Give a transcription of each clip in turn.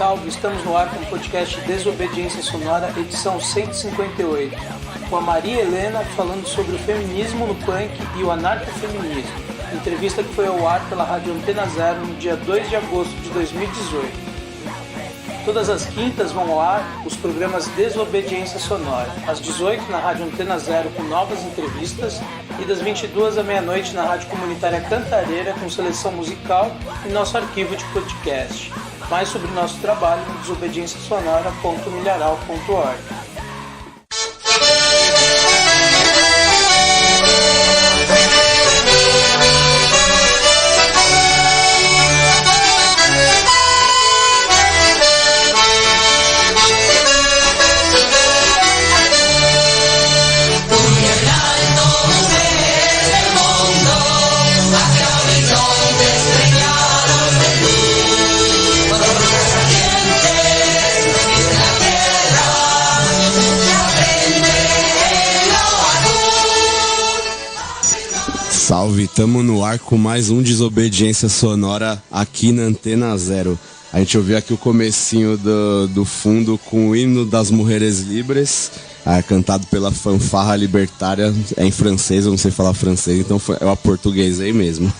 salve! Estamos no ar com o podcast Desobediência Sonora, edição 158, com a Maria Helena falando sobre o feminismo no punk e o anarcofeminismo, entrevista que foi ao ar pela Rádio Antena Zero no dia 2 de agosto de 2018. Todas as quintas vão ao ar os programas Desobediência Sonora, às 18 na Rádio Antena Zero com novas entrevistas e das 22 à meia-noite na Rádio Comunitária Cantareira com seleção musical e nosso arquivo de podcast. Mais sobre nosso trabalho no desobedienciasonora.milharal.org. Salve, tamo no ar com mais um Desobediência Sonora aqui na Antena Zero. A gente ouviu aqui o comecinho do fundo com o hino das Mulheres Libres, cantado pela Fanfarra Libertária, é em francês, eu não sei falar francês, então eu aportuguesei mesmo.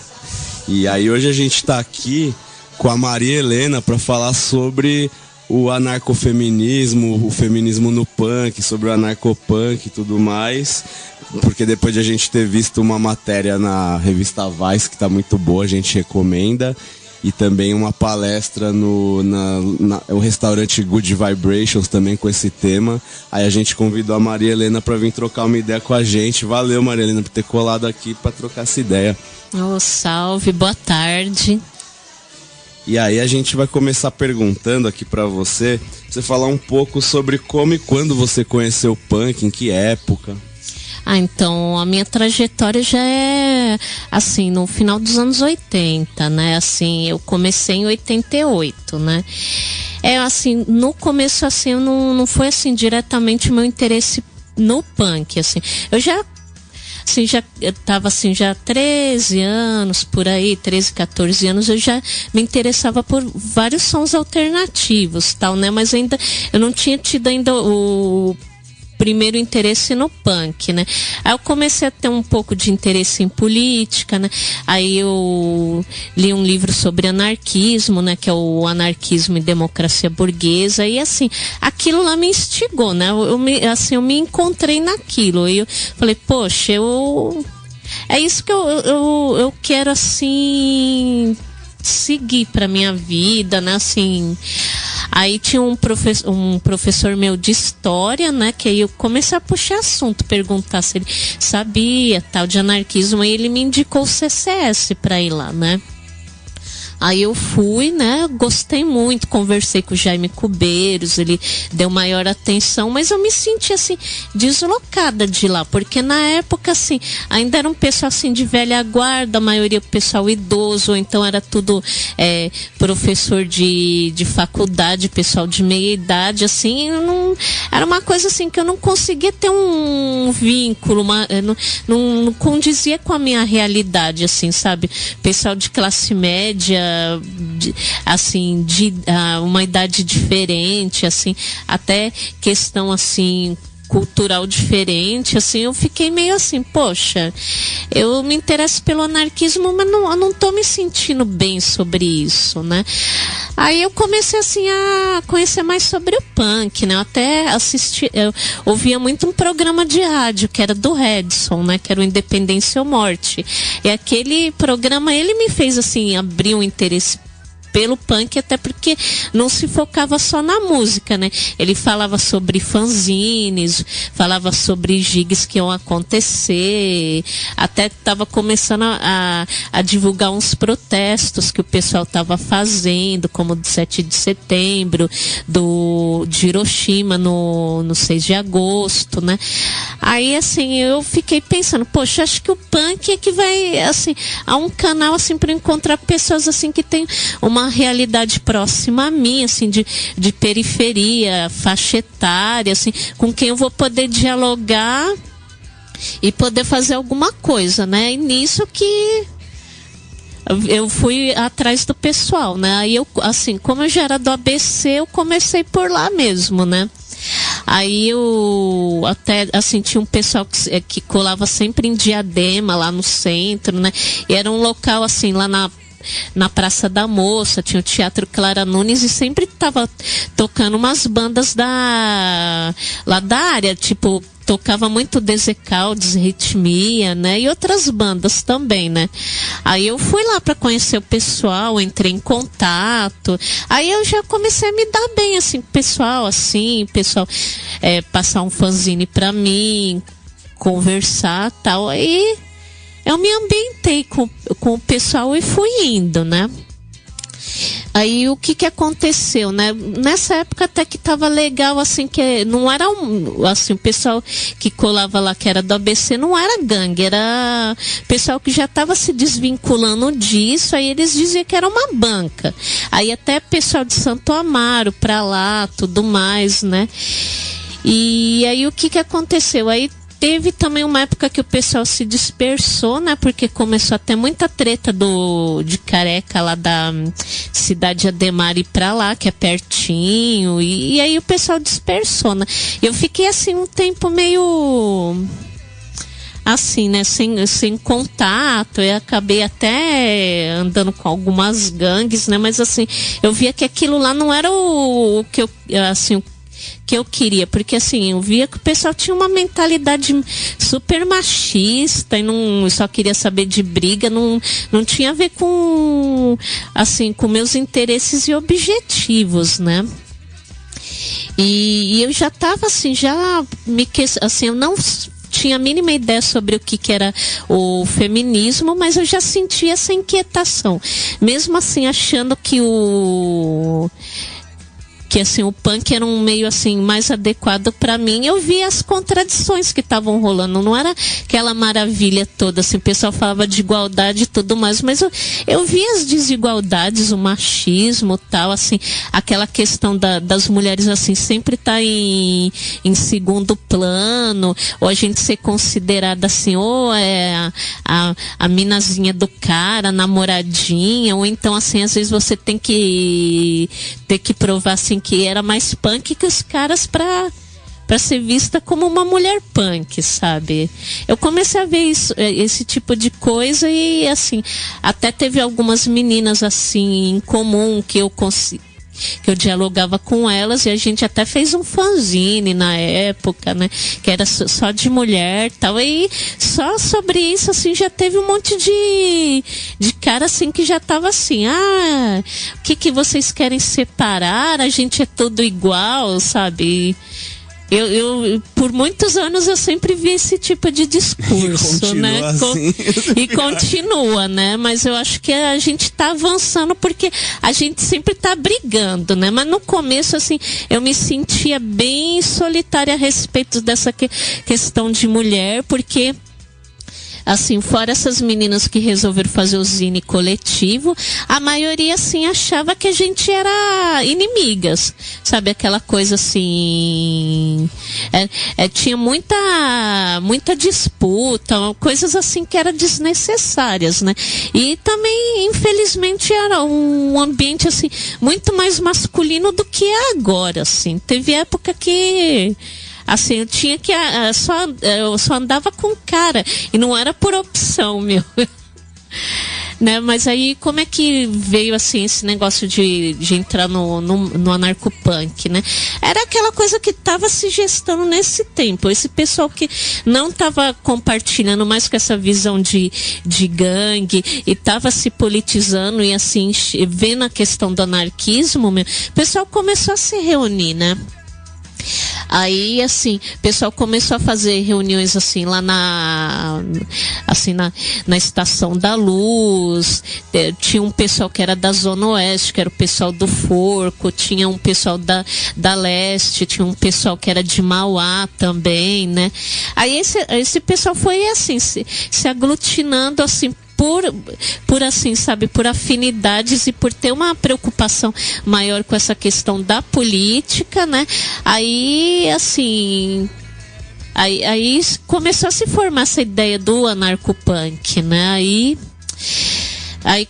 E aí hoje a gente tá aqui com a Maria Helena para falar sobre o anarcofeminismo, o feminismo no punk, sobre o anarcopunk e tudo mais, porque depois de a gente ter visto uma matéria na revista Vice que tá muito boa, a gente recomenda, e também uma palestra no restaurante Good Vibrations também com esse tema. Aí a gente convidou a Maria Helena para vir trocar uma ideia com a gente. Valeu, Maria Helena, por ter colado aqui para trocar essa ideia. Oh, salve, boa tarde. E aí a gente vai começar perguntando aqui pra você falar um pouco sobre como e quando você conheceu o punk, em que época. Então, a minha trajetória já é, assim, no final dos anos 80, né? Assim, eu comecei em 88, né? É, assim, no começo, assim, não foi, assim, diretamente o meu interesse no punk, assim. Eu já estava assim, já há 13 anos, por aí, 13, 14 anos, eu já me interessava por vários sons alternativos, tal, né? Mas ainda, eu não tinha tido ainda o primeiro interesse no punk, né? Aí eu comecei a ter um pouco de interesse em política, né? Aí eu li um livro sobre anarquismo, né? Que é o Anarquismo e Democracia Burguesa, e assim, aquilo lá me instigou, né? Eu me encontrei naquilo, e eu falei, poxa, é isso que eu quero, assim, seguir pra minha vida, né? Assim, aí tinha um professor meu de história, né, que aí eu comecei a puxar assunto, perguntar se ele sabia tal de anarquismo, e ele me indicou o CCS para ir lá, né. Aí eu fui, né, gostei muito, conversei com o Jaime Cubeiros, ele deu maior atenção, mas eu me senti, assim, deslocada de lá, porque na época, assim, ainda era um pessoal, assim, de velha guarda, a maioria pessoal idoso, ou então era tudo professor de faculdade, pessoal de meia idade, assim, era uma coisa, assim, que eu não conseguia ter um vínculo, não condizia com a minha realidade, assim, sabe? Pessoal de classe média, assim, de uma idade diferente, assim, até questão, assim, cultural diferente, assim, eu fiquei meio assim, poxa, eu me interesso pelo anarquismo, mas eu não tô me sentindo bem sobre isso, né? Aí eu comecei, assim, a conhecer mais sobre o punk, né? Eu até eu ouvia muito um programa de rádio, que era do Redson, né? Que era o Independência ou Morte. E aquele programa, ele me fez, assim, abrir um interesse pelo punk, até porque não se focava só na música, né? Ele falava sobre fanzines, falava sobre gigs que iam acontecer, até estava começando a divulgar uns protestos que o pessoal estava fazendo, como do 7 de setembro, de Hiroshima no 6 de agosto, né? Aí, assim, eu fiquei pensando, poxa, acho que o punk é que vai, assim, há um canal, assim, para encontrar pessoas, assim, que tem uma realidade próxima a mim, assim, de periferia, faixa etária, assim, com quem eu vou poder dialogar e poder fazer alguma coisa, né? E nisso que eu fui atrás do pessoal, né? Aí eu, assim, como eu já era do ABC, eu comecei por lá mesmo, né? Aí eu até, assim, tinha um pessoal que colava sempre em Diadema, lá no centro, né? E era um local, assim, lá na Praça da Moça, tinha o Teatro Clara Nunes e sempre tava tocando umas bandas lá da área, tipo, tocava muito Desecaldes, Ritmia, né? E outras bandas também, né? Aí eu fui lá para conhecer o pessoal, entrei em contato. Aí eu já comecei a me dar bem, assim, com o pessoal, assim, pessoal passar um fanzine para mim, conversar e tal. Aí eu me ambientei com o pessoal e fui indo, né? Aí o que aconteceu, né? Nessa época até que tava legal, assim, que não era assim, o pessoal que colava lá, que era do ABC, não era gangue, era pessoal que já tava se desvinculando disso, aí eles diziam que era uma banca. Aí até pessoal de Santo Amaro pra lá, tudo mais, né? E aí o que aconteceu? Aí teve também uma época que o pessoal se dispersou, né? Porque começou a ter muita treta de Careca, lá da cidade Ademar, ir pra lá, que é pertinho. E aí o pessoal dispersou, né? Eu fiquei assim um tempo meio assim, né, sem contato. Eu acabei até andando com algumas gangues, né? Mas assim, eu via que aquilo lá não era o que eu, assim, que eu queria, porque assim, eu via que o pessoal tinha uma mentalidade super machista e não só queria saber de briga, não tinha a ver com, assim, com meus interesses e objetivos, né? E eu já tava assim, assim, eu não tinha a mínima ideia sobre o que era o feminismo, mas eu já sentia essa inquietação, mesmo assim achando que assim, o punk era um meio assim mais adequado para mim. Eu via as contradições que estavam rolando, não era aquela maravilha toda, assim, o pessoal falava de igualdade e tudo mais, mas eu via as desigualdades, o machismo, tal, assim, aquela questão das mulheres, assim, sempre tá em segundo plano, ou a gente ser considerada assim, ou é a minazinha do cara, a namoradinha, ou então, assim, às vezes você tem que provar, assim, que era mais punk que os caras pra ser vista como uma mulher punk, sabe? Eu comecei a ver esse tipo de coisa e, assim, até teve algumas meninas, assim, em comum que eu dialogava com elas e a gente até fez um fanzine na época, né? Que era só de mulher e tal. E só sobre isso, assim, já teve um monte de cara, assim, que já tava assim, o que vocês querem separar? A gente é tudo igual, sabe? Eu por muitos anos eu sempre vi esse tipo de discurso, né? Assim. E continua, né? Mas eu acho que a gente tá avançando porque a gente sempre tá brigando, né? Mas no começo, assim, eu me sentia bem solitária a respeito dessa questão de mulher, porque, assim, fora essas meninas que resolveram fazer o zine coletivo, a maioria, assim, achava que a gente era inimigas, sabe? Aquela coisa, assim, tinha muita disputa, coisas, assim, que eram desnecessárias, né? E também, infelizmente, era um ambiente, assim, muito mais masculino do que é agora, assim. Teve época que, assim, eu tinha que eu só andava com cara e não era por opção, meu. Né? Mas aí como é que veio, assim, esse negócio de entrar no anarcopunk, né? Era aquela coisa que estava se gestando nesse tempo, esse pessoal que não estava compartilhando mais com essa visão de gangue e estava se politizando e, assim, vendo a questão do anarquismo, meu, o pessoal começou a se reunir, né? Aí, assim, o pessoal começou a fazer reuniões, assim, lá na Estação da Luz. Tinha um pessoal que era da Zona Oeste, que era o pessoal do Forco. Tinha um pessoal da Leste, tinha um pessoal que era de Mauá também, né? Aí esse pessoal foi, assim, se aglutinando, assim, por assim, sabe, por afinidades e por ter uma preocupação maior com essa questão da política, né? Aí, assim, aí começou a se formar essa ideia do anarcopunk, né? Aí Aí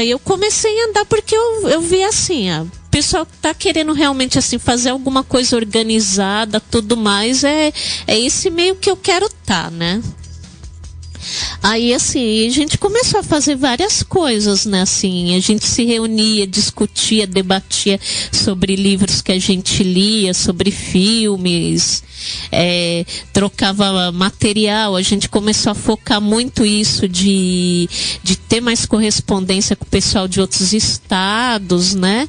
eu comecei a andar porque eu vi assim, o pessoal tá querendo realmente assim fazer alguma coisa organizada, tudo mais, é esse meio que eu quero né? Aí, assim, a gente começou a fazer várias coisas, né? Assim, a gente se reunia, discutia, debatia sobre livros que a gente lia, sobre filmes, trocava material. A gente começou a focar muito isso de ter mais correspondência com o pessoal de outros estados, né?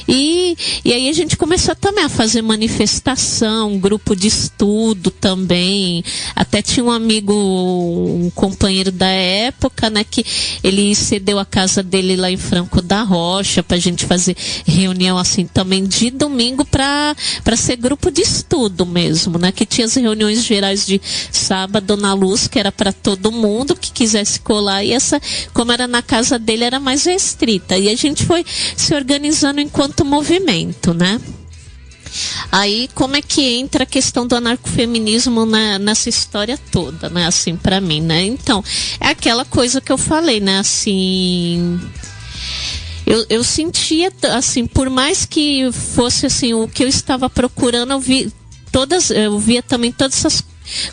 E aí a gente começou também a fazer manifestação, grupo de estudo também. Até tinha um amigo, um companheiro da época, né, que ele cedeu a casa dele lá em Franco da Rocha pra gente fazer reunião assim também de domingo pra ser grupo de estudo mesmo, né, que tinha as reuniões gerais de sábado na Luz, que era pra todo mundo que quisesse colar, e essa, como era na casa dele, era mais restrita, e a gente foi se organizando enquanto movimento, né. Aí, como é que entra a questão do anarcofeminismo nessa história toda, né, assim, pra mim, né? Então, é aquela coisa que eu falei, né, assim... Eu sentia, assim, por mais que fosse, assim, o que eu estava procurando, eu via também todas essas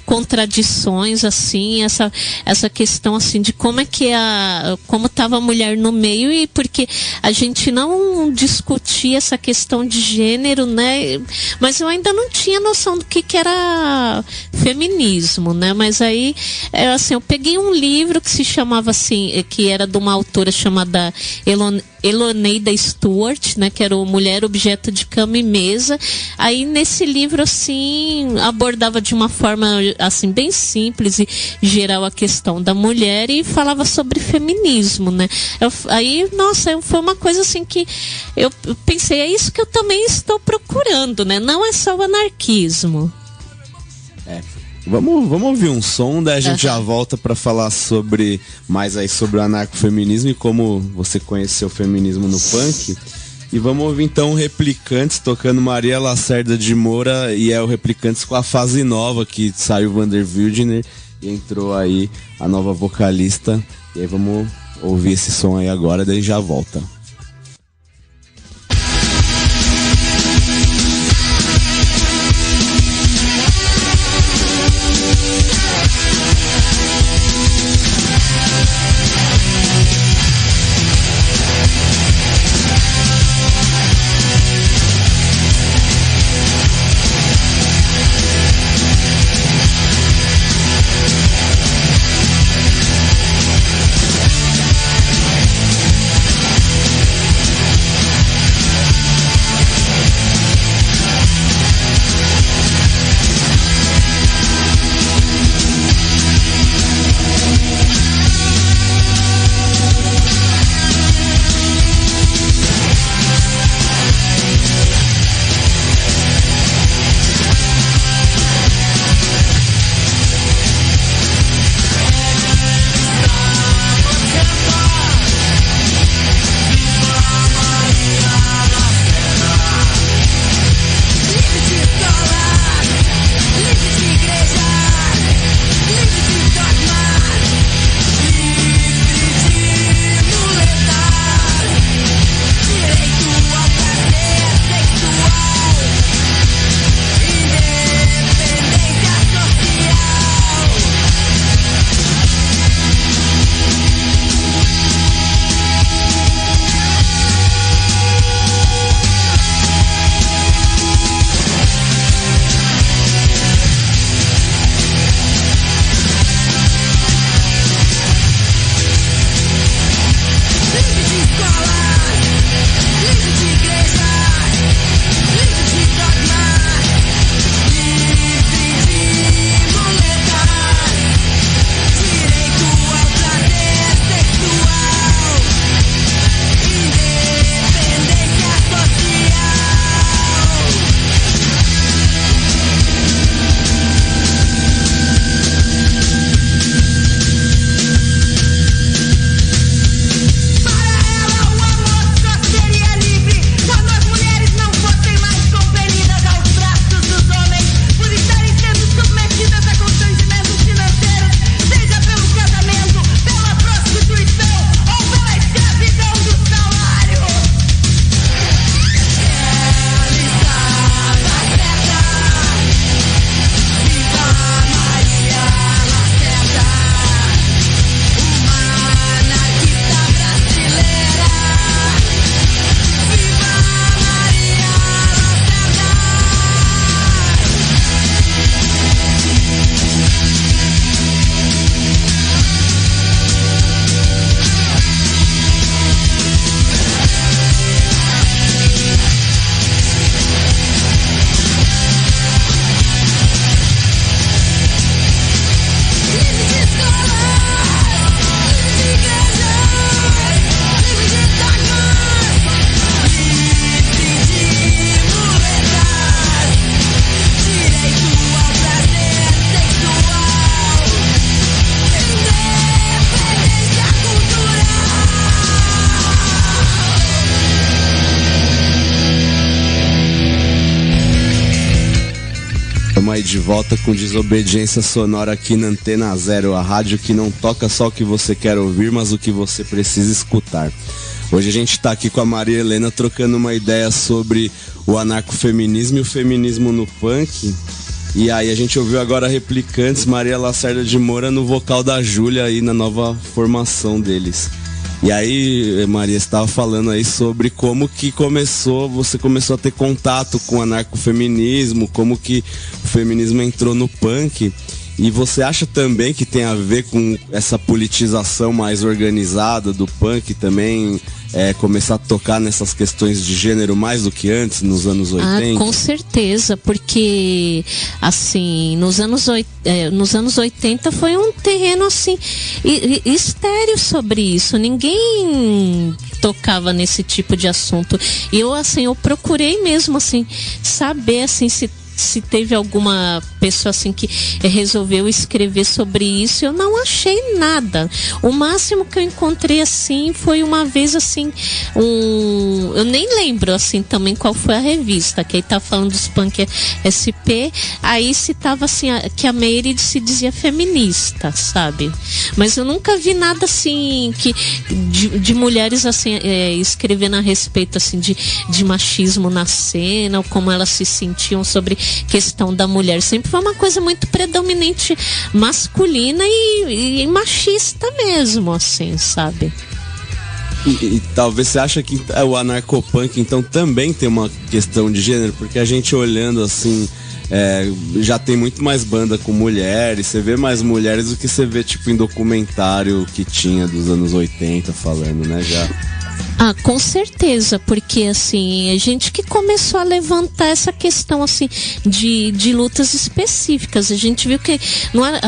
contradições, assim, essa questão, assim, de como é que como estava a mulher no meio, e porque a gente não discutia essa questão de gênero, né, mas eu ainda não tinha noção do que era feminismo, né, mas aí, assim, eu peguei um livro que se chamava, assim, que era de uma autora chamada Eloneida Stewart, né, que era o Mulher, Objeto de Cama e Mesa. Aí nesse livro, assim, abordava de uma forma, assim, bem simples e geral a questão da mulher, e falava sobre feminismo, né. Aí, nossa, foi uma coisa assim que eu pensei, é isso que eu também estou procurando, né, não é só o anarquismo. Vamos ouvir um som, daí a gente já volta para falar mais aí sobre o anarcofeminismo e como você conheceu o feminismo no punk. E vamos ouvir então o Replicantes tocando Maria Lacerda de Moura, e é o Replicantes com a fase nova, que saiu Vander Wildner e entrou aí a nova vocalista. E aí vamos ouvir esse som aí agora, daí já volta. aí de volta com Desobediência Sonora aqui na Antena Zero, a rádio que não toca só o que você quer ouvir, mas o que você precisa escutar. Hoje a gente tá aqui com a Maria Helena trocando uma ideia sobre o anarcofeminismo e o feminismo no punk. E aí a gente ouviu agora Replicantes, Maria Lacerda de Moura no vocal da Júlia aí na nova formação deles. E aí, Maria, você estava falando aí sobre como que você começou a ter contato com o anarcofeminismo, como que o feminismo entrou no punk. E você acha também que tem a ver com essa politização mais organizada do punk também, começar a tocar nessas questões de gênero mais do que antes, nos anos 80? Com certeza, porque assim, nos anos 80 foi um terreno assim, estéril sobre isso, ninguém tocava nesse tipo de assunto. E eu procurei mesmo assim, saber assim, se teve alguma pessoa assim que resolveu escrever sobre isso. Eu não achei nada. O máximo que eu encontrei assim foi uma vez assim, eu nem lembro assim também qual foi a revista, que aí tá falando dos punk SP, aí citava assim que a Meire se dizia feminista, sabe? Mas eu nunca vi nada assim de mulheres assim escrevendo a respeito assim de machismo na cena, ou como elas se sentiam sobre questão da mulher. Sempre foi uma coisa muito predominante masculina e machista mesmo, assim, sabe? E talvez você acha que o anarcopunk então também tem uma questão de gênero, porque a gente olhando assim, já tem muito mais banda com mulheres, você vê mais mulheres do que você vê tipo em documentário que tinha dos anos 80 falando, né, já. Com certeza, porque assim, a gente que começou a levantar essa questão assim de lutas específicas. A gente viu que não era,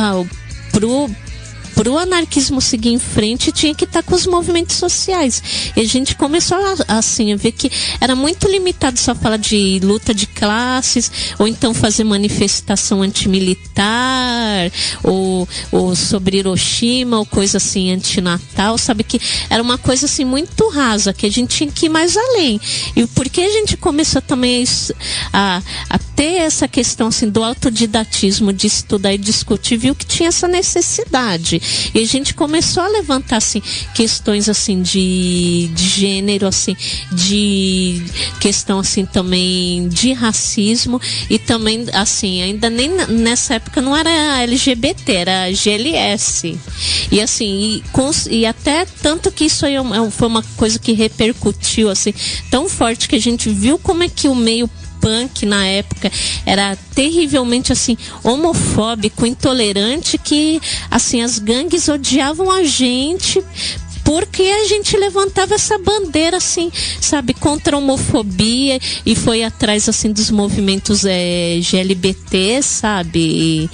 pro anarquismo seguir em frente tinha que estar com os movimentos sociais. E a gente começou assim a ver que era muito limitado só falar de luta de classes, ou então fazer manifestação antimilitar, ou sobre Hiroshima, ou coisa assim antinatal, sabe, que era uma coisa assim muito rasa, que a gente tinha que ir mais além. E porque a gente começou também a ter essa questão assim do autodidatismo, de estudar e discutir, viu que tinha essa necessidade. E a gente começou a levantar assim questões assim de gênero, assim, de questão assim também de racismo, e também assim, ainda nem nessa época não era LGBT, era GLS. E assim, e até tanto que isso aí foi uma coisa que repercutiu assim tão forte, que a gente viu como é que o meio punk na época era terrivelmente assim homofóbico, intolerante, que assim as gangues odiavam a gente porque a gente levantava essa bandeira assim, sabe, contra a homofobia, e foi atrás assim dos movimentos GLBT, sabe,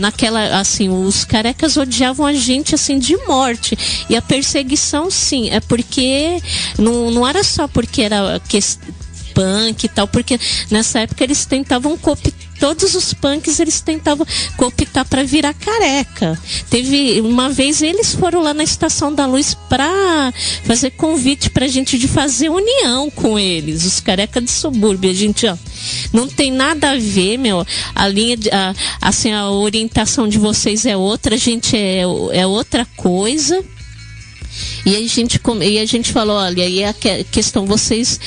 naquela assim, os carecas odiavam a gente assim de morte. E a perseguição, sim, é porque não era só porque era punk e tal, porque nessa época eles tentavam todos os punks eles tentavam cooptar para virar careca. Teve uma vez, eles foram lá na Estação da Luz para fazer convite pra gente de fazer união com eles, os carecas de subúrbio. A gente, não tem nada a ver, meu, a linha assim, a orientação de vocês é outra, a gente é outra coisa. E a gente falou, olha, aí a questão, vocês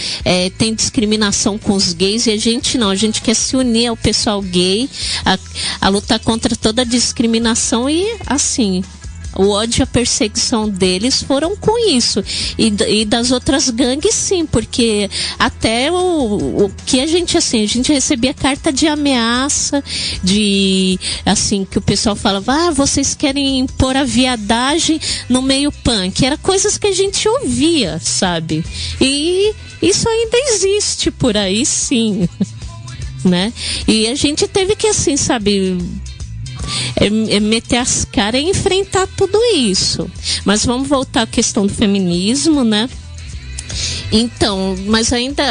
têm discriminação com os gays, e a gente não, a gente quer se unir ao pessoal gay, a lutar contra toda a discriminação. E assim, o ódio e a perseguição deles foram com isso. E das outras gangues, sim, porque até o que a gente recebia carta de ameaça, de assim, que o pessoal falava, vocês querem impor a viadagem no meio punk. Era coisas que a gente ouvia, sabe? E isso ainda existe por aí, sim. Né? E a gente teve que, assim, sabe, meter as caras e enfrentar tudo isso. Mas vamos voltar à questão do feminismo, né? Então, mas ainda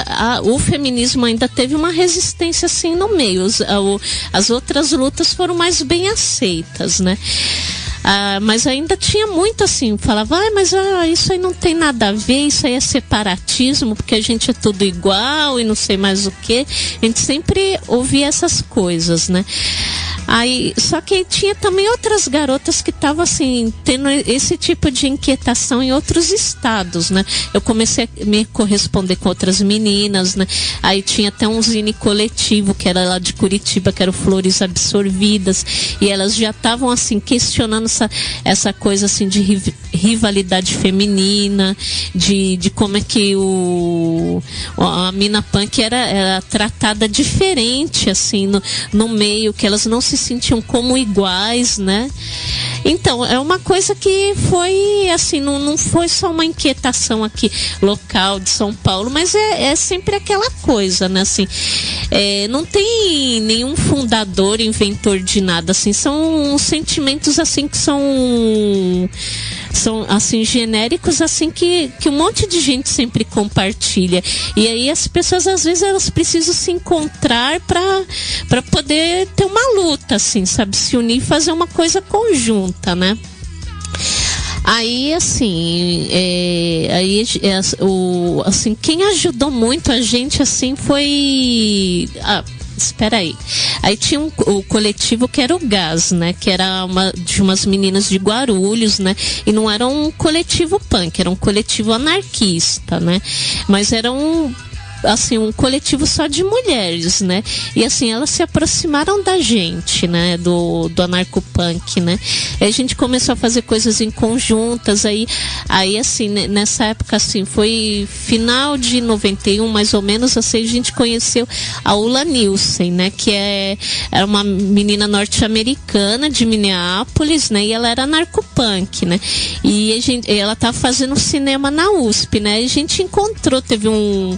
o feminismo ainda teve uma resistência assim no meio. As outras lutas foram mais bem aceitas, né? Mas ainda tinha muito assim, falava, mas isso aí não tem nada a ver, isso aí é separatismo, porque a gente é tudo igual e não sei mais o que. A gente sempre ouvia essas coisas, né? Aí, só que tinha também outras garotas que estavam assim, tendo esse tipo de inquietação em outros estados, né? Eu comecei a me corresponder com outras meninas, né? Aí tinha até um zine coletivo que era lá de Curitiba, que era o Flores Absorvidas, e elas já estavam assim questionando essa coisa assim de rivalidade feminina, de como é que a mina punk era tratada diferente assim no meio, que elas não se sentiam como iguais, né? Então, é uma coisa que foi assim, não foi só uma inquietação aqui local de São Paulo, mas é sempre aquela coisa, né? Assim, não tem nenhum fundador, inventor de nada, assim, são sentimentos assim que são assim genéricos, assim que um monte de gente sempre compartilha, e aí as pessoas às vezes elas precisam se encontrar para poder ter uma luta, assim, sabe, se unir e fazer uma coisa conjunta, né? Aí, assim, assim, quem ajudou muito a gente, assim, foi... espera aí. Aí tinha o coletivo que era o Gás, né? Que era de umas meninas de Guarulhos, né? E não era um coletivo punk, era um coletivo anarquista, né? Mas era um coletivo só de mulheres, né? E assim, elas se aproximaram da gente, né? Do anarcopunk, né? Aí a gente começou a fazer coisas em conjuntas, aí assim, nessa época, assim, foi final de 91, mais ou menos, assim, a gente conheceu a Ulla Nielsen, né? Que era uma menina norte-americana de Minneapolis, né? E ela era anarcopunk, né? E ela tava fazendo cinema na USP, né? E a gente encontrou, teve um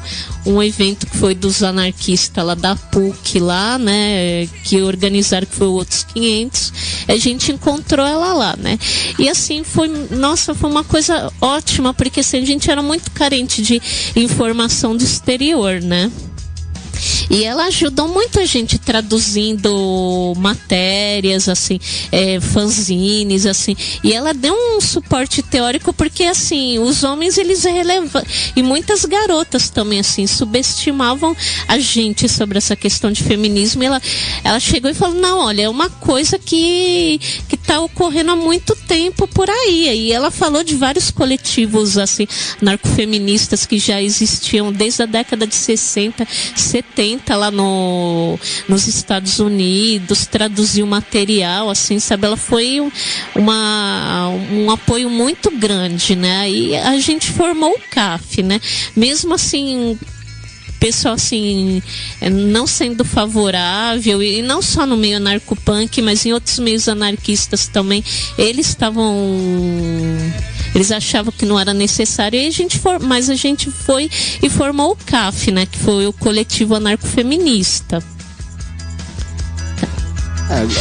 evento que foi dos anarquistas lá da PUC lá, né, que organizaram, que foi outros 500, a gente encontrou ela lá, né, e assim, foi uma coisa ótima, porque assim, a gente era muito carente de informação do exterior, né. E ela ajudou muito a gente traduzindo matérias, assim, fanzines, assim. E ela deu um suporte teórico porque, assim, os homens, eles relevam, e muitas garotas também, assim, subestimavam a gente sobre essa questão de feminismo. E ela chegou e falou, não, olha, é uma coisa que tá ocorrendo há muito tempo por aí. E ela falou de vários coletivos, assim, narcofeministas que já existiam desde a década de 60, 70, lá nos Estados Unidos, traduziu material, assim, sabe? Ela foi um apoio muito grande, né? E a gente formou o CAF, né? Mesmo assim, pessoal, assim, não sendo favorável, e não só no meio anarcopunk, mas em outros meios anarquistas também, eles achavam que não era necessário, e mas a gente foi e formou o CAF, né, que foi o coletivo anarcofeminista.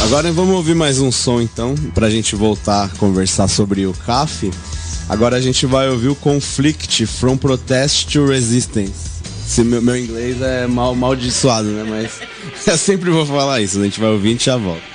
Agora vamos ouvir mais um som, então, pra gente voltar a conversar sobre o CAF. Agora a gente vai ouvir o Conflict, From Protest to Resistance. Meu inglês é maldiçoado, né, mas eu sempre vou falar isso, a gente vai ouvir e a gente já volta.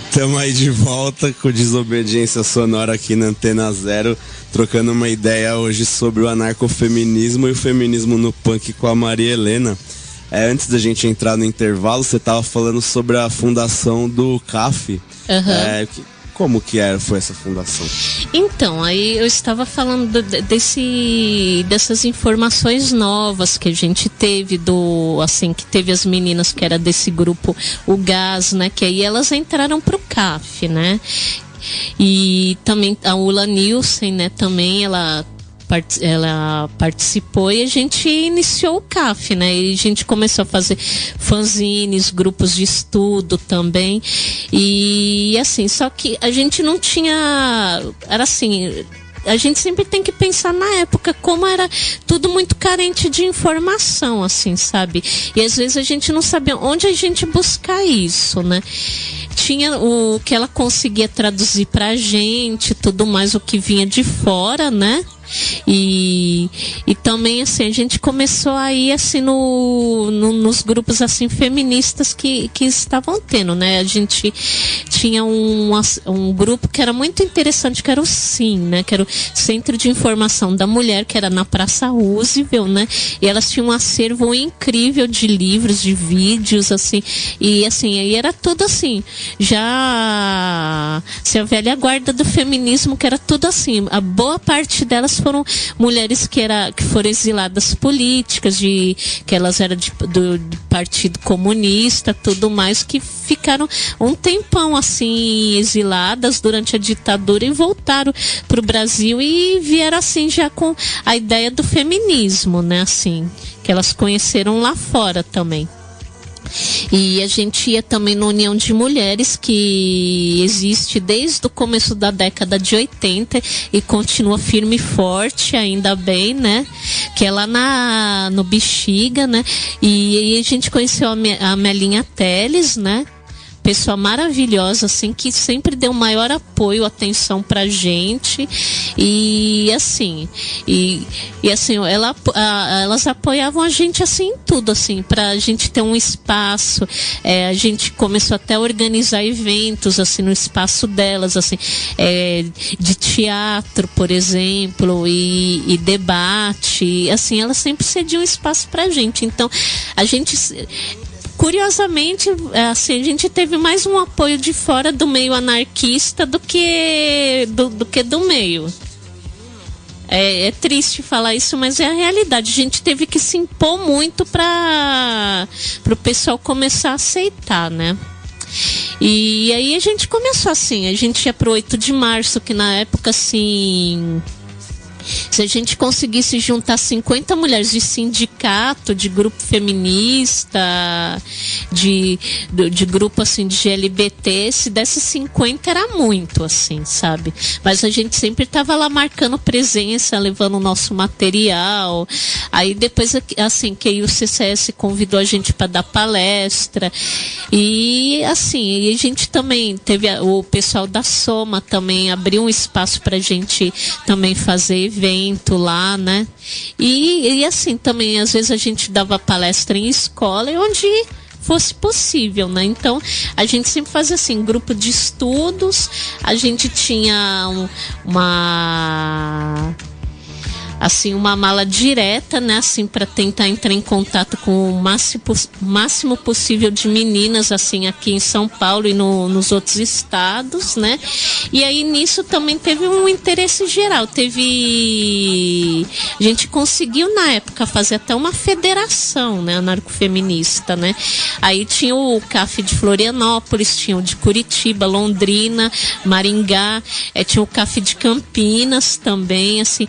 Estamos aí de volta com Desobediência Sonora aqui na Antena Zero, trocando uma ideia hoje sobre o anarcofeminismo e o feminismo no punk com a Maria Helena. Antes da gente entrar no intervalo, você estava falando sobre a fundação do CAF. Como que foi essa fundação? Então, aí eu estava falando dessas informações novas que a gente teve que teve as meninas que era desse grupo, o GAS, né? Que aí elas entraram pro CAF, né? E também a Ula Nielsen, né? Também ela participou e a gente iniciou o CAF, né? E a gente começou a fazer fanzines, grupos de estudo também. E assim, só que a gente não tinha... Era assim... A gente sempre tem que pensar na época como era tudo muito carente de informação, assim, sabe? E às vezes a gente não sabia onde a gente buscar isso, né? Tinha o que ela conseguia traduzir pra gente, tudo mais o que vinha de fora, né? E também assim a gente começou a ir assim nos grupos assim feministas que estavam tendo, né? A gente tinha um grupo que era muito interessante, que era o SIM, né? Que era o Centro de Informação da Mulher, que era na Praça Roosevelt, né? E elas tinham um acervo incrível de livros, de vídeos, assim, e assim, aí era tudo assim, já assim, a velha guarda do feminismo, que era tudo assim, a boa parte delas foram mulheres que foram exiladas políticas, que elas eram do Partido Comunista, tudo mais, que ficaram um tempão assim exiladas durante a ditadura e voltaram para o Brasil e vieram assim já com a ideia do feminismo, né, assim, que elas conheceram lá fora também. E a gente ia também na União de Mulheres, que existe desde o começo da década de 80 e continua firme e forte, ainda bem, né? Que é lá no Bexiga, né? E aí a gente conheceu a Melinha Teles, né? Pessoa maravilhosa, assim, que sempre deu maior apoio, atenção pra gente. E assim, assim, elas apoiavam a gente assim em tudo, assim, pra gente ter um espaço. A gente começou até a organizar eventos assim no espaço delas, assim, de teatro, por exemplo, e debate. Assim, elas sempre cediam espaço pra gente. Então, a gente... Curiosamente, assim, a gente teve mais um apoio de fora do meio anarquista do que do meio. É triste falar isso, mas é a realidade. A gente teve que se impor muito para o pessoal começar a aceitar, né? E aí a gente começou assim, a gente ia pro 8 de março, que na época, assim... Se a gente conseguisse juntar 50 mulheres de sindicato, de grupo feminista, de grupo assim de LGBT, se desse 50 era muito, assim, sabe? Mas a gente sempre estava lá marcando presença, levando o nosso material. Aí depois, assim, que aí o CCS convidou a gente para dar palestra. E assim, a gente também teve o pessoal da Soma também abriu um espaço pra gente também fazer evento lá, né? E assim, também às vezes a gente dava palestra em escola e onde fosse possível, né? Então, a gente sempre fazia assim, grupo de estudos, a gente tinha uma mala direta, né, assim, para tentar entrar em contato com o máximo possível de meninas, assim, aqui em São Paulo e nos outros estados, né? E aí nisso também teve um interesse geral, a gente conseguiu na época fazer até uma federação, né, anarcofeminista, né? Aí tinha o CAF de Florianópolis, tinha o de Curitiba, Londrina, Maringá, tinha o CAF de Campinas também, assim,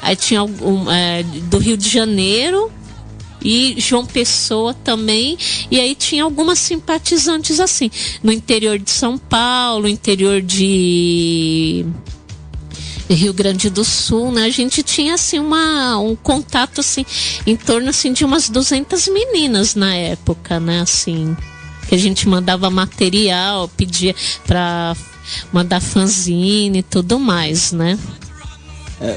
aí tinha do Rio de Janeiro e João Pessoa também, e aí tinha algumas simpatizantes assim no interior de São Paulo, interior de Rio Grande do Sul, né? A gente tinha assim um contato assim em torno assim de umas 200 meninas na época, né? Assim, que a gente mandava material, pedia para mandar fanzine e tudo mais, né?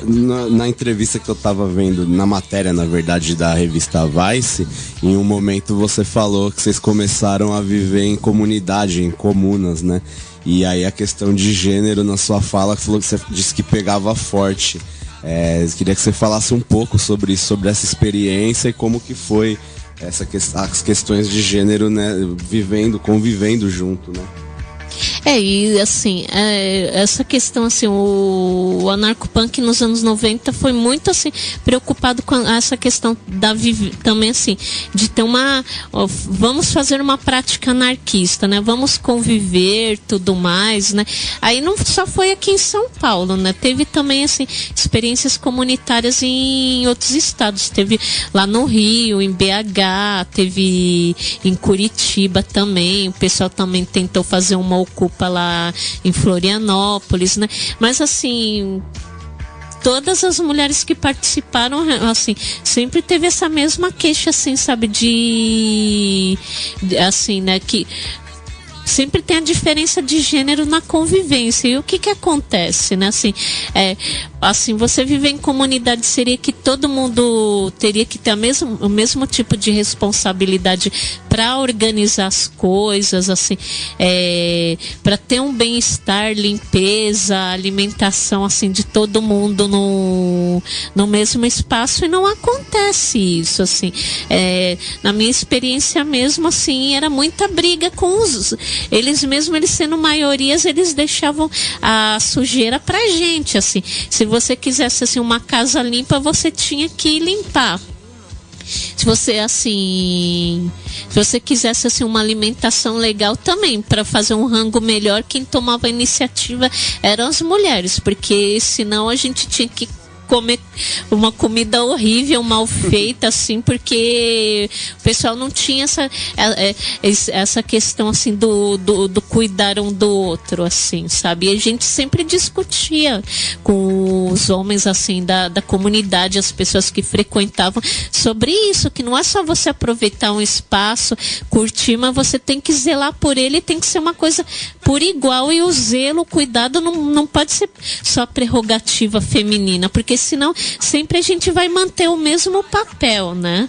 Na entrevista que eu tava vendo, na matéria, na verdade, da revista Vice, em um momento você falou que vocês começaram a viver em comunidade, em comunas, né? E aí a questão de gênero na sua fala, falou que você disse que pegava forte. Queria que você falasse um pouco sobre isso, sobre essa experiência e como que foi as questões de gênero, né, convivendo junto, né? E assim, essa questão, assim, o anarcopunk nos anos 90 foi muito, assim, preocupado com essa questão também, assim, de ter vamos fazer uma prática anarquista, né, vamos conviver, tudo mais, né, aí não só foi aqui em São Paulo, né, teve também, assim, experiências comunitárias em outros estados, teve lá no Rio, em BH, teve em Curitiba também, o pessoal também tentou fazer uma ocupa lá em Florianópolis, né? Mas assim, todas as mulheres que participaram, assim, sempre teve essa mesma queixa, assim, sabe, assim, né, que sempre tem a diferença de gênero na convivência. E o que acontece, né? Assim, você viver em comunidade seria que todo mundo teria que ter o mesmo tipo de responsabilidade para organizar as coisas, assim, para ter um bem-estar, limpeza, alimentação, assim, de todo mundo no mesmo espaço, e não acontece isso, assim. Na minha experiência mesmo, assim, era muita briga com eles sendo maiorias, eles deixavam a sujeira pra gente, assim. Se você quisesse, assim, uma casa limpa, você tinha que limpar. Se você quisesse, assim, uma alimentação legal também, para fazer um rango melhor, quem tomava a iniciativa eram as mulheres, porque senão a gente tinha que comer uma comida horrível, mal feita, assim, porque o pessoal não tinha essa questão, assim, do cuidar um do outro, assim, sabe? E a gente sempre discutia com os homens, assim, da comunidade, as pessoas que frequentavam, sobre isso, que não é só você aproveitar um espaço, curtir, mas você tem que zelar por ele, tem que ser uma coisa por igual, e o zelo, o cuidado não pode ser só prerrogativa feminina, porque senão sempre a gente vai manter o mesmo papel, né?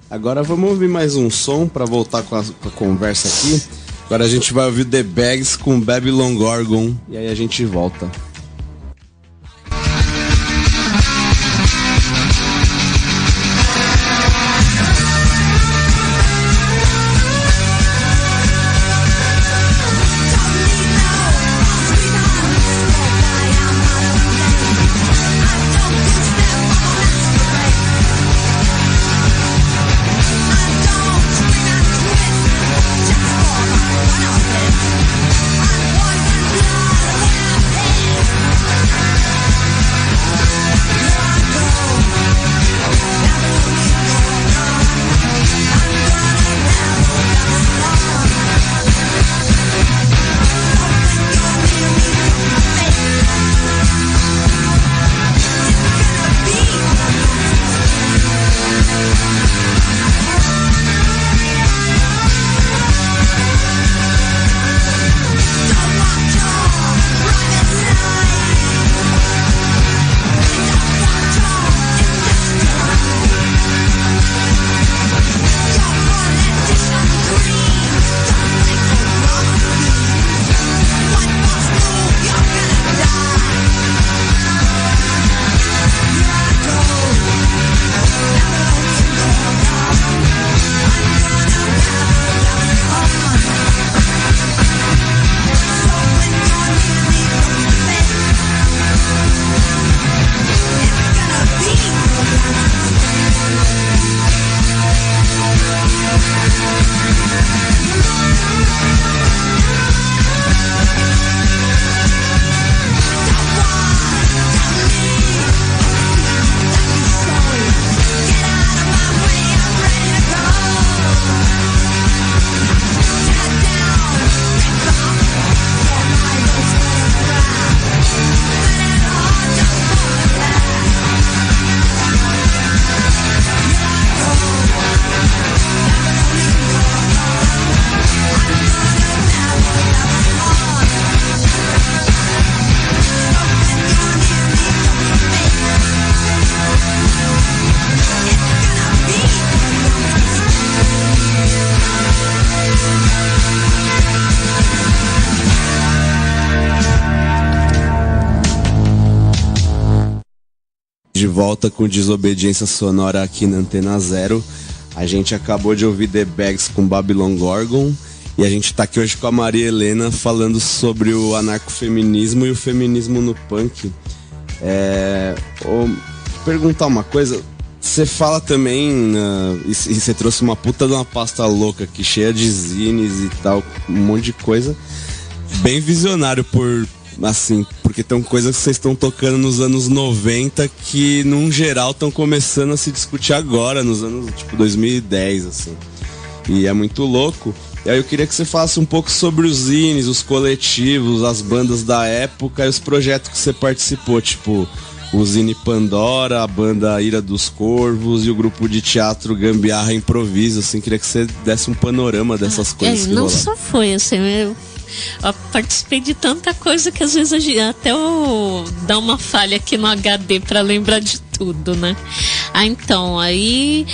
Agora vamos ouvir mais um som para voltar com a conversa aqui. Agora a gente vai ouvir The Bags com Babylon Gorgon e aí a gente volta. Just for my one of it. I'm one and blood, volta com Desobediência Sonora aqui na Antena Zero. A gente acabou de ouvir The Bags com Babylon Gorgon e a gente tá aqui hoje com a Maria Helena falando sobre o anarcofeminismo e o feminismo no punk. Vou perguntar uma coisa, você fala também, e você trouxe uma puta de uma pasta louca aqui, cheia de zines e tal, um monte de coisa, bem visionário porque tem coisas que vocês estão tocando nos anos 90 que, num geral, estão começando a se discutir agora, nos anos, tipo, 2010, assim. E é muito louco. E aí eu queria que você falasse um pouco sobre os zines, os coletivos, as bandas da época e os projetos que você participou, tipo o Zine Pandora, a banda Ira dos Corvos e o grupo de teatro Gambiarra Improviso, assim, queria que você desse um panorama dessas coisas que não rolaram. só foi, assim, eu participei de tanta coisa que às vezes até eu dá uma falha aqui no HD para lembrar de tudo, né? Então, aí...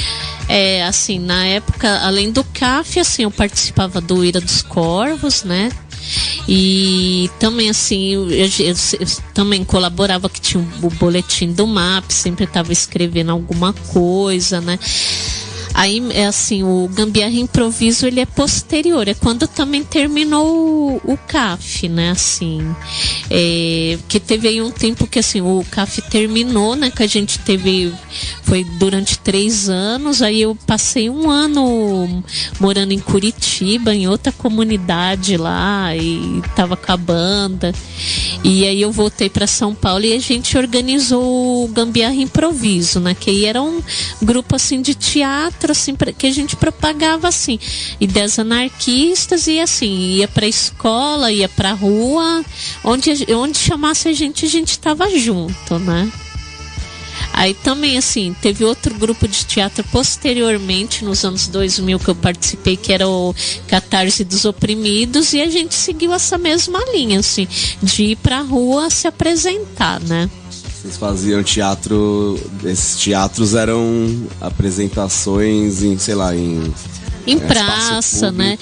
assim, na época, além do CAF, assim, eu participava do Ira dos Corvos, né? E também, assim, eu também colaborava, que tinha o boletim do MAP, sempre estava escrevendo alguma coisa, né? Aí, assim, o Gambiarra Improviso, ele é posterior, é quando também terminou o CAF, né, assim, que teve aí um tempo que, assim, o CAF terminou, né, que a gente foi durante 3 anos, aí eu passei 1 ano morando em Curitiba, em outra comunidade lá, e tava com a banda, e aí eu voltei para São Paulo e a gente organizou o Gambiarra Improviso, né, que aí era um grupo, assim, de teatro, assim, que a gente propagava, assim, ideias anarquistas e, assim, ia pra escola, ia pra rua, onde chamasse a gente tava junto, né? Aí também, assim, teve outro grupo de teatro posteriormente, nos anos 2000, que eu participei, que era o Catarse dos Oprimidos, e a gente seguiu essa mesma linha, assim, de ir pra rua se apresentar, né? Vocês faziam teatro, esses teatros eram apresentações em, sei lá, em praça, né?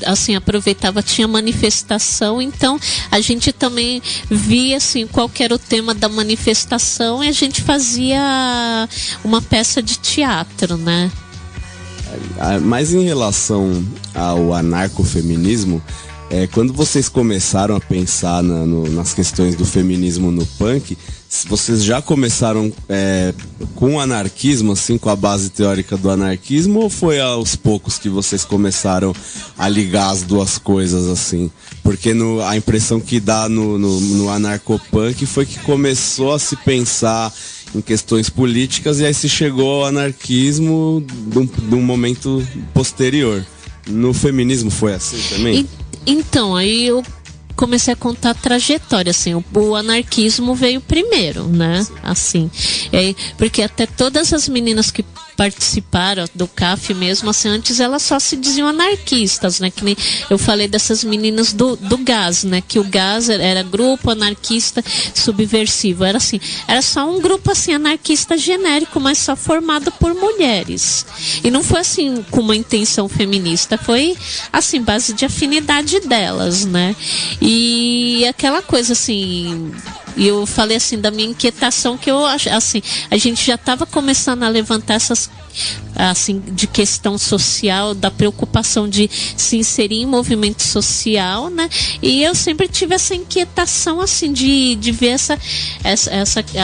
Assim, aproveitava, tinha manifestação, então a gente também via, assim, qual que era o tema da manifestação e a gente fazia uma peça de teatro, né? Mas em relação ao anarcofeminismo, quando vocês começaram a pensar nas questões do feminismo no punk, vocês já começaram com o anarquismo, assim, com a base teórica do anarquismo, ou foi aos poucos que vocês começaram a ligar as duas coisas, assim? Porque a impressão que dá no anarcopunk foi que começou a se pensar em questões políticas e aí se chegou ao anarquismo de um momento posterior. No feminismo foi assim também? Então, aí eu comecei a contar a trajetória, assim, o anarquismo veio primeiro, né? Assim, porque até todas as meninas que participaram do CAF mesmo, assim, antes elas só se diziam anarquistas, né? Que nem eu falei dessas meninas do GAS, né? Que o GAS era grupo anarquista subversivo, era assim, era só um grupo, assim, anarquista genérico, mas só formado por mulheres. E não foi, assim, com uma intenção feminista, foi, assim, base de afinidade delas, né? E aquela coisa, assim... E eu falei, assim, da minha inquietação, que eu acho, assim, a gente já estava começando a levantar essas, assim, de questão social, da preocupação de se inserir em movimento social, né? E eu sempre tive essa inquietação, assim, de ver essa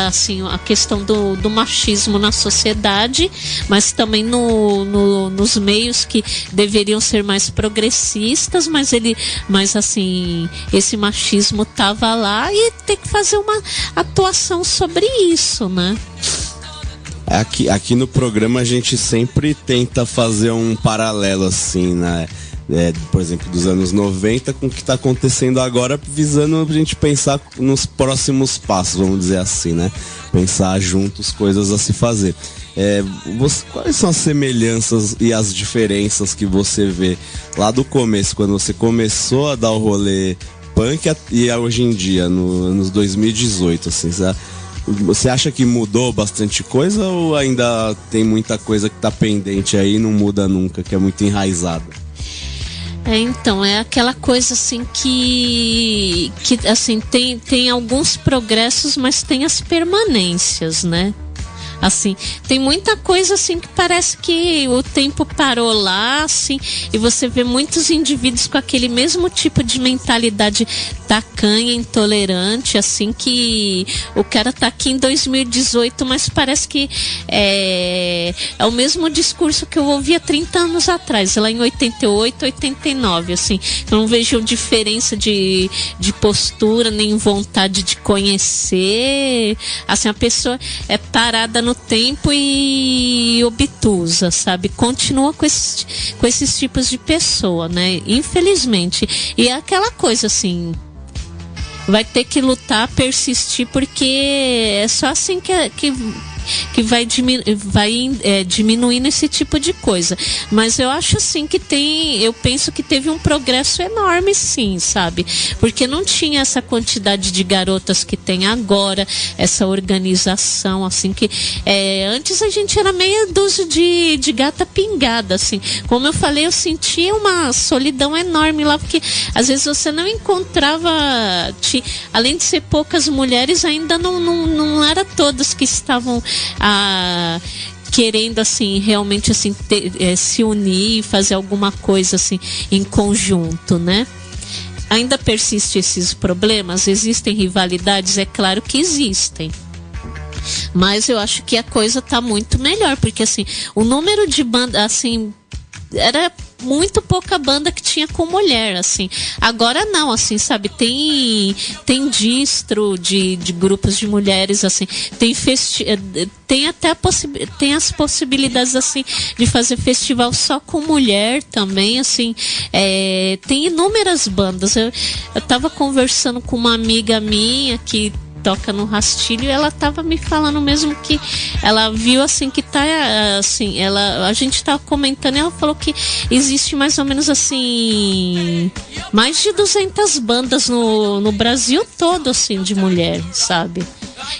assim, a questão do machismo na sociedade, mas também nos meios que deveriam ser mais progressistas, mas assim, esse machismo tava lá e tem que fazer uma atuação sobre isso, né? Aqui no programa a gente sempre tenta fazer um paralelo, assim, né? Por exemplo, dos anos 90 com o que está acontecendo agora, visando a gente pensar nos próximos passos, vamos dizer assim, né? Pensar juntos coisas a se fazer. Quais são as semelhanças e as diferenças que você vê lá do começo, quando você começou a dar o rolê punk e hoje em dia, nos 2018, assim, você acha que mudou bastante coisa ou ainda tem muita coisa que tá pendente aí e não muda nunca, que é muito enraizada? Então, é aquela coisa, assim, que assim, tem alguns progressos, mas tem as permanências, né? Assim, tem muita coisa assim que parece que o tempo parou lá, assim, e você vê muitos indivíduos com aquele mesmo tipo de mentalidade tacanha, intolerante, assim, que o cara tá aqui em 2018, mas parece que é o mesmo discurso que eu ouvi há 30 anos atrás, lá em 88, 89, assim. Eu não vejo diferença de postura, nem vontade de conhecer. Assim, a pessoa é parada no tempo e obtusa, sabe? Continua com esses tipos de pessoa, né? Infelizmente. E é aquela coisa, assim, vai ter que lutar, persistir, porque é só assim que vai diminuindo esse tipo de coisa. Mas eu acho assim que eu penso que teve um progresso enorme, sim, sabe? Porque não tinha essa quantidade de garotas que tem agora, essa organização, assim, que antes a gente era meia dúzia de gata pingada, assim. Como eu falei, eu sentia uma solidão enorme lá, porque às vezes você não encontrava, além de ser poucas mulheres, ainda não era todas que estavam querendo, assim, realmente, assim, se unir e fazer alguma coisa, assim, em conjunto, né? Ainda persistem esses problemas? Existem rivalidades? É claro que existem. Mas eu acho que a coisa tá muito melhor, porque, assim, o número de bandas, assim, era muito pouca banda que tinha com mulher, assim. Agora não, assim, sabe? Tem distro de grupos de mulheres, assim. Tem até tem as possibilidades, assim, de fazer festival só com mulher também, assim. Tem inúmeras bandas. Eu tava conversando com uma amiga minha que toca no Rastilho, e ela tava me falando mesmo que ela viu, assim, que tá, assim, a gente tava comentando, e ela falou que existe mais ou menos, assim, mais de 200 bandas no Brasil todo, assim, de mulher, sabe?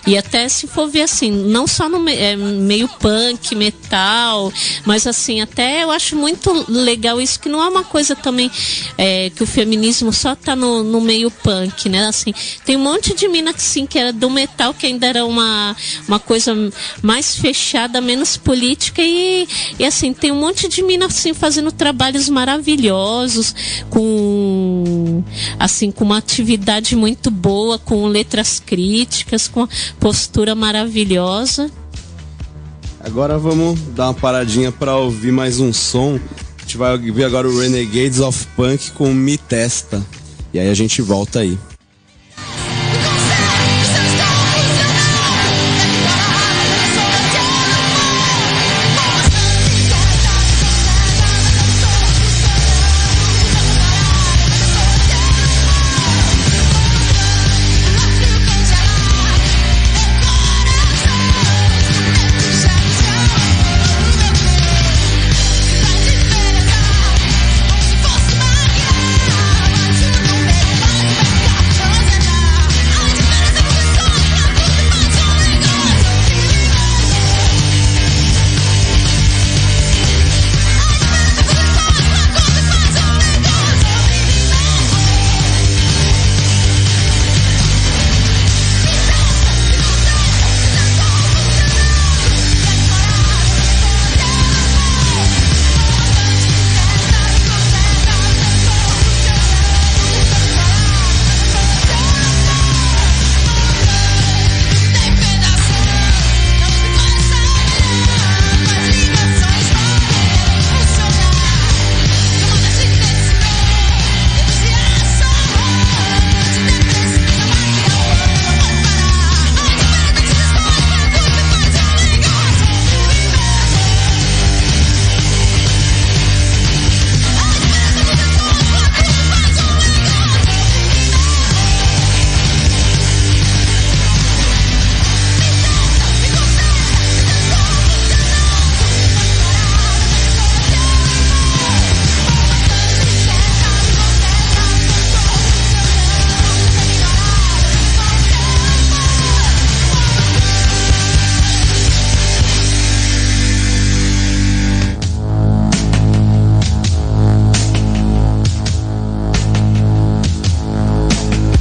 E até se for ver, assim, não só no meio punk, metal, mas, assim, até eu acho muito legal isso, que não é uma coisa também que o feminismo só tá no meio punk, né? Assim, tem um monte de mina que, sim, que era do metal, que ainda era uma coisa mais fechada, menos política, e assim, tem um monte de mina, assim, fazendo trabalhos maravilhosos, com uma atividade muito boa, com letras críticas, com postura maravilhosa. Agora vamos dar uma paradinha para ouvir mais um som. A gente vai ouvir agora o Renegades of Punk com Me Testa. E aí a gente volta aí.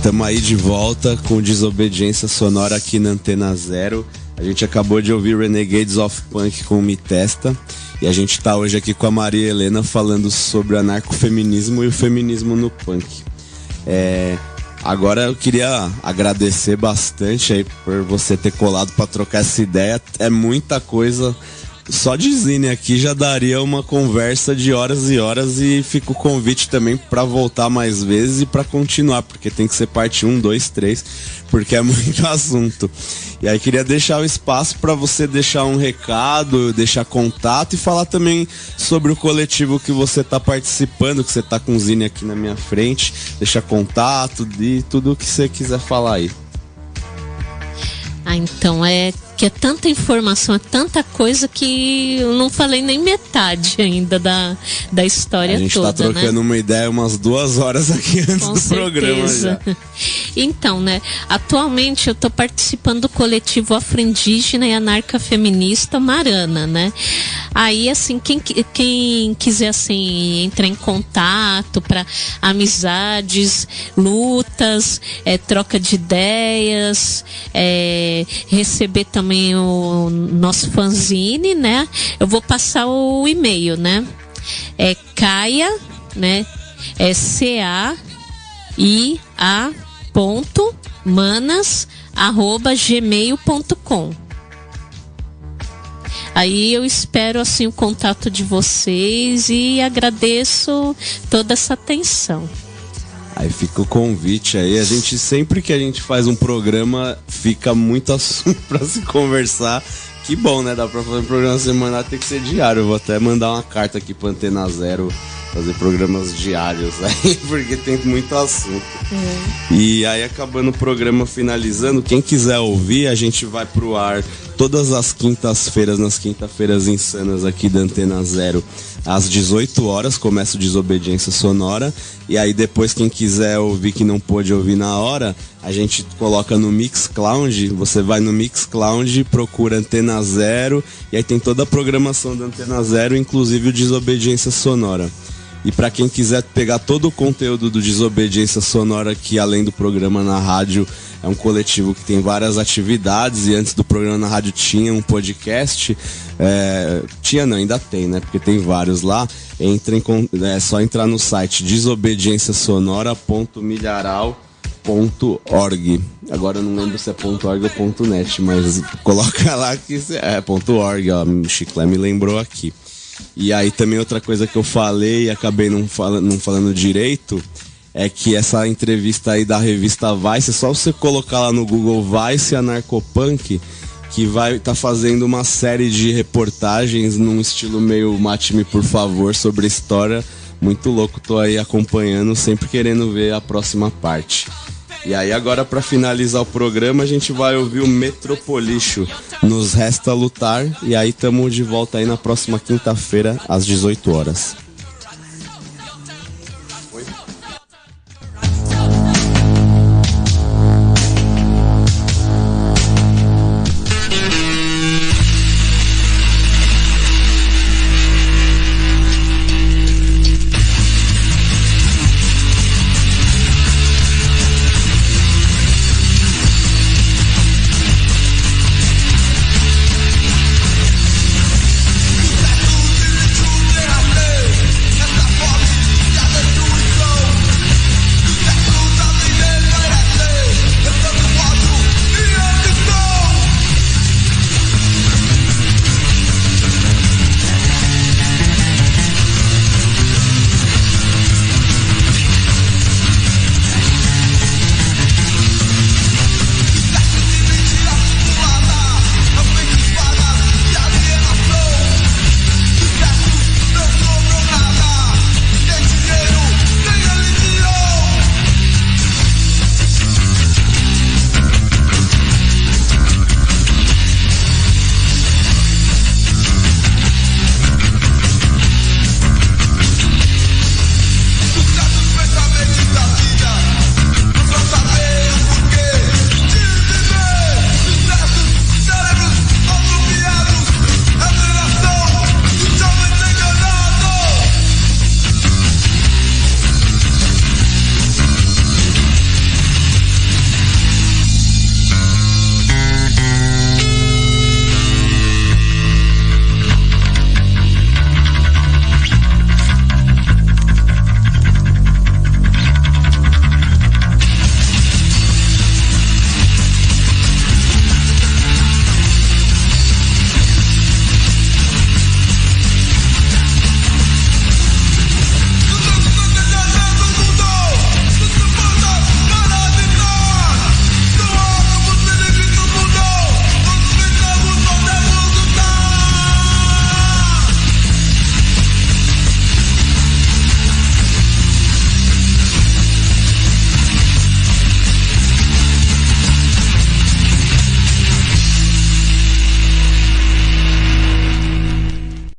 Estamos aí de volta com Desobediência Sonora aqui na Antena Zero. A gente acabou de ouvir Renegades of Punk com Me Testa. E a gente tá hoje aqui com a Maria Helena falando sobre anarcofeminismo e o feminismo no punk. Agora eu queria agradecer bastante aí por você ter colado para trocar essa ideia. É muita coisa. Só de zine aqui já daria uma conversa de horas e horas, e fica o convite também para voltar mais vezes e para continuar, porque tem que ser parte 1, 2, 3, porque é muito assunto. E aí queria deixar o espaço para você deixar um recado, deixar contato e falar também sobre o coletivo que você está participando, que você está com o zine aqui na minha frente, deixar contato e tudo o que você quiser falar aí. Então que é tanta informação, é tanta coisa que eu não falei nem metade ainda da história toda. A gente tá trocando uma ideia umas 2 horas aqui antes Com do certeza. programa já. Então, atualmente eu tô participando do coletivo afro-indígena e anarca-feminista Marana, Aí, assim, quem quiser, assim, entrar em contato para amizades, lutas, troca de ideias, receber também o nosso fanzine, Eu vou passar o e-mail, É caia, É caia.manas@gmail.com. Aí eu espero, assim, o contato de vocês e agradeço toda essa atenção. Aí fica o convite aí. Sempre que a gente faz um programa, fica muito assunto pra se conversar. Que bom, Dá pra fazer um programa semanal, tem que ser diário. Eu vou até mandar uma carta aqui pra Antena Zero fazer programas diários aí, porque tem muito assunto. E aí, acabando o programa, finalizando, quem quiser ouvir, a gente vai pro ar todas as quintas-feiras, nas quinta-feiras insanas aqui da Antena Zero, às 18 horas, começa o Desobediência Sonora. E aí depois, quem quiser ouvir que não pôde ouvir na hora, a gente coloca no Mixcloud. Você vai no Mixcloud, procura Antena Zero, e aí tem toda a programação da Antena Zero, inclusive o Desobediência Sonora. E para quem quiser pegar todo o conteúdo do Desobediência Sonora, que além do programa na rádio, é um coletivo que tem várias atividades, e antes do programa na rádio tinha um podcast. Ainda tem, Porque tem vários lá. É só entrar no site desobedienciasonora.milharal.org. Agora eu não lembro se é .org ou .net, mas coloca lá que é .org, ó, o Chiclé me lembrou aqui. E aí também outra coisa que eu falei e acabei não falando direito, é que essa entrevista aí da revista Vice, é só você colocar lá no Google Vice Anarcopunk, que vai estar fazendo uma série de reportagens num estilo meio Mate-me por favor, sobre a história. Muito louco, tô aí acompanhando, sempre querendo ver a próxima parte. E aí agora, para finalizar o programa, a gente vai ouvir o Metropolixo, Nos Resta Lutar. E aí tamo de volta aí na próxima quinta-feira, às 18 horas.